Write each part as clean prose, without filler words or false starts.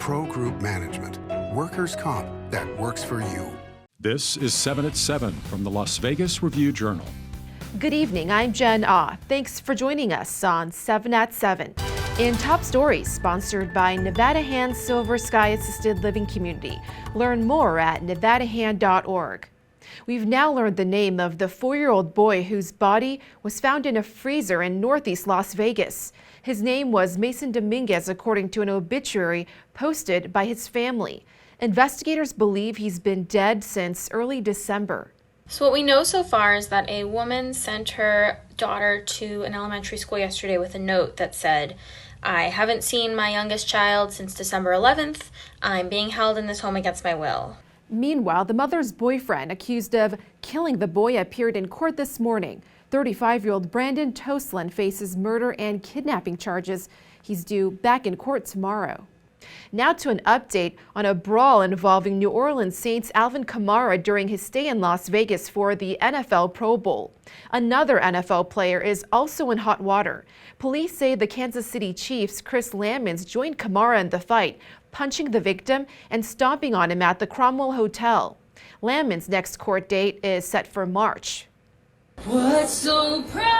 Pro Group Management. Workers' comp that works for you. This is 7 at 7 from the Las Vegas Review-Journal. Good evening, I'm Jen Ah. Thanks for joining us on 7 at 7. In Top Stories, sponsored by Nevada Hand's Silver Sky Assisted Living Community. Learn more at nevadahand.org. We've now learned the name of the 4-year-old boy whose body was found in a freezer in northeast Las Vegas. His name was Mason Dominguez, according to an obituary posted by his family. Investigators believe he's been dead since early December. So what we know so far is that a woman sent her daughter to an elementary school yesterday with a note that said, "I haven't seen my youngest child since December 11th. I'm being held in this home against my will." Meanwhile, the mother's boyfriend accused of killing the boy appeared in court this morning. 35-year-old Brandon Toslin faces murder and kidnapping charges. He's due back in court tomorrow. Now to an update on a brawl involving New Orleans Saints Alvin Kamara during his stay in Las Vegas for the NFL Pro Bowl. Another NFL player is also in hot water. Police say the Kansas City Chiefs' Chiefs Lammons joined Kamara in the fight, punching the victim and stomping on him at the Cromwell Hotel. Lammons' next court date is set for March. What so proudly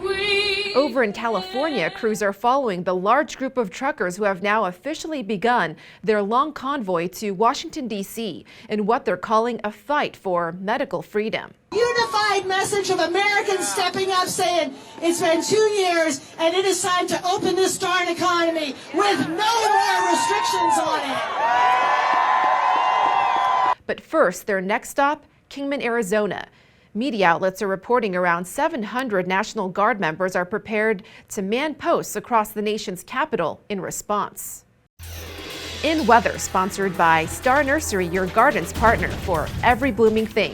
we... Over in California, crews are following the large group of truckers who have now officially begun their long convoy to Washington, D.C. in what they're calling a fight for medical freedom. Unified message of Americans stepping up saying it's been 2 years and it is time to open this darn economy with no more restrictions on it. But first, their next stop, Kingman, Arizona. Media outlets are reporting around 700 National Guard members are prepared to man posts across the nation's capital in response. In weather, sponsored by Star Nursery, your garden's partner for every blooming thing.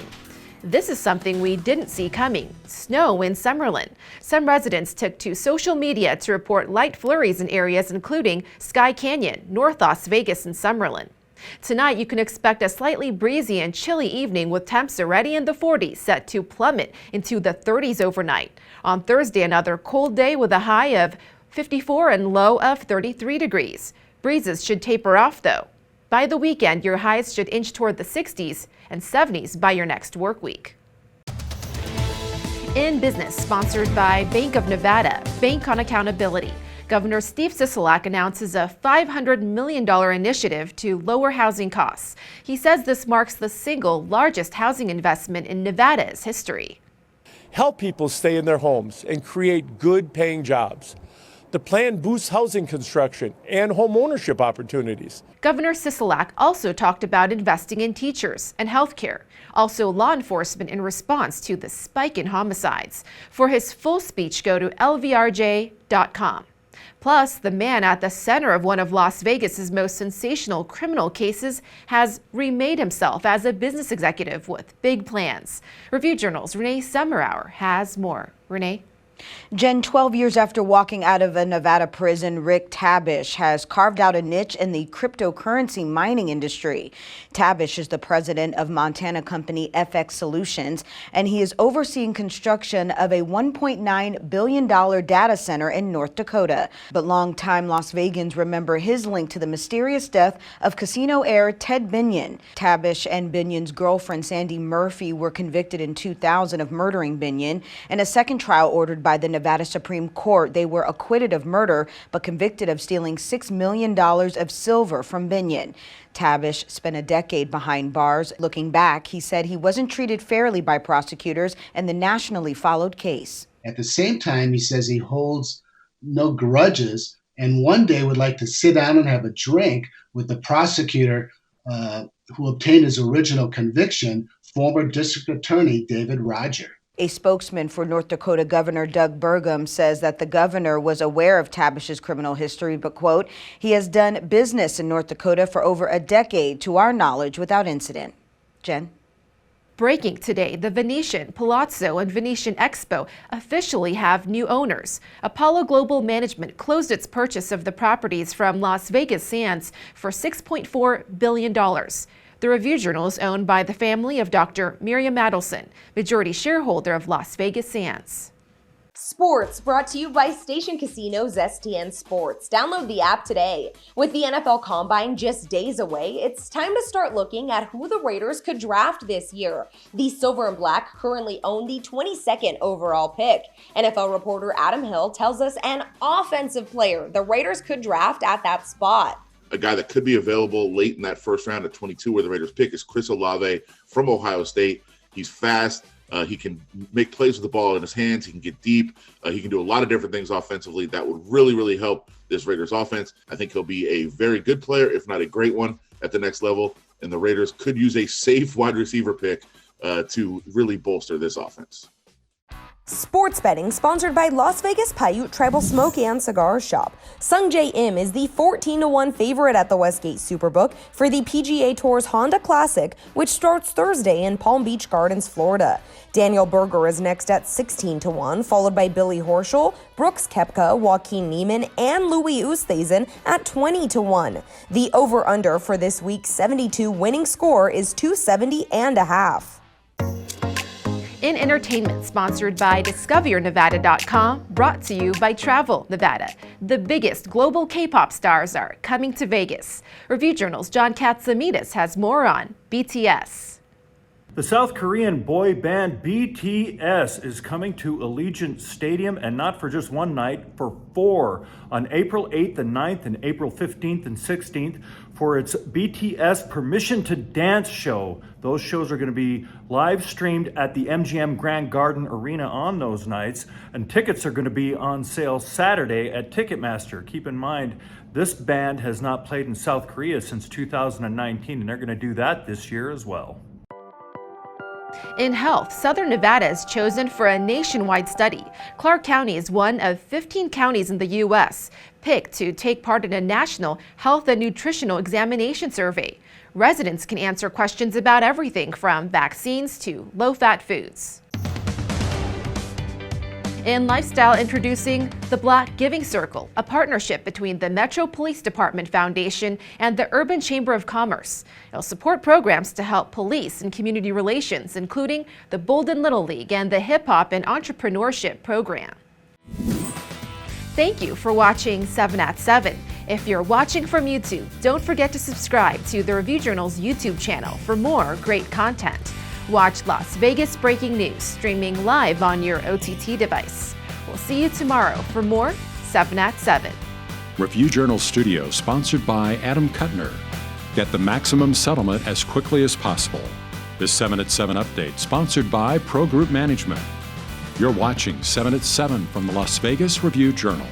This is something we didn't see coming: snow in Summerlin. Some residents took to social media to report light flurries in areas including Sky Canyon, North Las Vegas, and Summerlin. Tonight, you can expect a slightly breezy and chilly evening with temps already in the 40s, set to plummet into the 30s overnight. On Thursday, another cold day with a high of 54 and low of 33 degrees. Breezes should taper off, though. By the weekend, your highs should inch toward the 60s and 70s by your next work week. In business, sponsored by Bank of Nevada, Bank on Accountability. Governor Steve Sisolak announces a $500 million initiative to lower housing costs. He says this marks the single largest housing investment in Nevada's history. Help people stay in their homes and create good paying jobs. The plan boosts housing construction and home ownership opportunities. Governor Sisolak also talked about investing in teachers and healthcare, also law enforcement in response to the spike in homicides. For his full speech, go to lvrj.com. Plus, the man at the center of one of Las Vegas's most sensational criminal cases has remade himself as a business executive with big plans. Review Journal's Renee Summerhour has more. Renee? Jen, 12 years after walking out of a Nevada prison, Rick Tabish has carved out a niche in the cryptocurrency mining industry. Tabish is the president of Montana company FX Solutions, and he is overseeing construction of a $1.9 billion data center in North Dakota. But longtime Las Vegans remember his link to the mysterious death of casino heir Ted Binion. Tabish and Binion's girlfriend Sandy Murphy were convicted in 2000 of murdering Binion. In a second trial ordered by the Nevada Supreme Court, they were acquitted of murder but convicted of stealing $6 million of silver from Binion. Tabish spent a decade behind bars. Looking back, he said he wasn't treated fairly by prosecutors in the nationally followed case. At the same time, he says he holds no grudges and one day would like to sit down and have a drink with the prosecutor who obtained his original conviction, former district attorney David Roger. A spokesman for North Dakota Governor Doug Burgum says that the governor was aware of Tabish's criminal history, but, quote, he has done business in North Dakota for over a decade, to our knowledge, without incident. Jen? Breaking today, the Venetian, Palazzo, and Venetian Expo officially have new owners. Apollo Global Management closed its purchase of the properties from Las Vegas Sands for $6.4 billion. The Review Journal is owned by the family of Dr. Miriam Adelson, majority shareholder of Las Vegas Sands. Sports brought to you by Station Casino's STN Sports. Download the app today. With the NFL Combine just days away, it's time to start looking at who the Raiders could draft this year. The Silver and Black currently own the 22nd overall pick. NFL reporter Adam Hill tells us an offensive player the Raiders could draft at that spot. A guy that could be available late in that first round at 22 where the Raiders pick is Chris Olave from Ohio State. He's fast. He can make plays with the ball in his hands. He can get deep. He can do a lot of different things offensively that would really, really help this Raiders offense. I think he'll be a very good player, if not a great one, at the next level. And the Raiders could use a safe wide receiver pick to really bolster this offense. Sports betting sponsored by Las Vegas Paiute Tribal Smoke and Cigar Shop. Sung Jae Im is the 14-1 favorite at the Westgate Superbook for the PGA Tour's Honda Classic, which starts Thursday in Palm Beach Gardens, Florida. Daniel Berger is next at 16-1, followed by Billy Horschel, Brooks Koepka, Joaquin Niemann, and Louis Oosthuizen at 20-1. The over-under for this week's 72 winning score is 270.5. In entertainment, sponsored by DiscoverNevada.com, brought to you by Travel Nevada. The biggest global K-pop stars are coming to Vegas. Review Journal's John Katsamidas has more on BTS. The South Korean boy band BTS is coming to Allegiant Stadium, and not for just one night, for 4, on April 8th and 9th and April 15th and 16th for its BTS Permission to Dance show. Those shows are going to be live streamed at the MGM Grand Garden Arena on those nights, and tickets are going to be on sale Saturday at Ticketmaster. Keep in mind, this band has not played in South Korea since 2019, and they're going to do that this year as well. In health, Southern Nevada is chosen for a nationwide study. Clark County is one of 15 counties in the U.S. picked to take part in a national health and nutritional examination survey. Residents can answer questions about everything from vaccines to low-fat foods. In lifestyle, introducing the Black Giving Circle, a partnership between the Metro Police Department Foundation and the Urban Chamber of Commerce. It'll support programs to help police and community relations, including the Bolden Little League and the Hip Hop and Entrepreneurship Program. Thank you for watching 7 at 7. If you're watching from YouTube, don't forget to subscribe to the Review Journal's YouTube channel for more great content. Watch Las Vegas Breaking News streaming live on your OTT device. We'll see you tomorrow for more 7 at 7. Review Journal Studio sponsored by Adam Kuttner. Get the maximum settlement as quickly as possible. This 7 at 7 update sponsored by Pro Group Management. You're watching 7 at 7 from the Las Vegas Review Journal.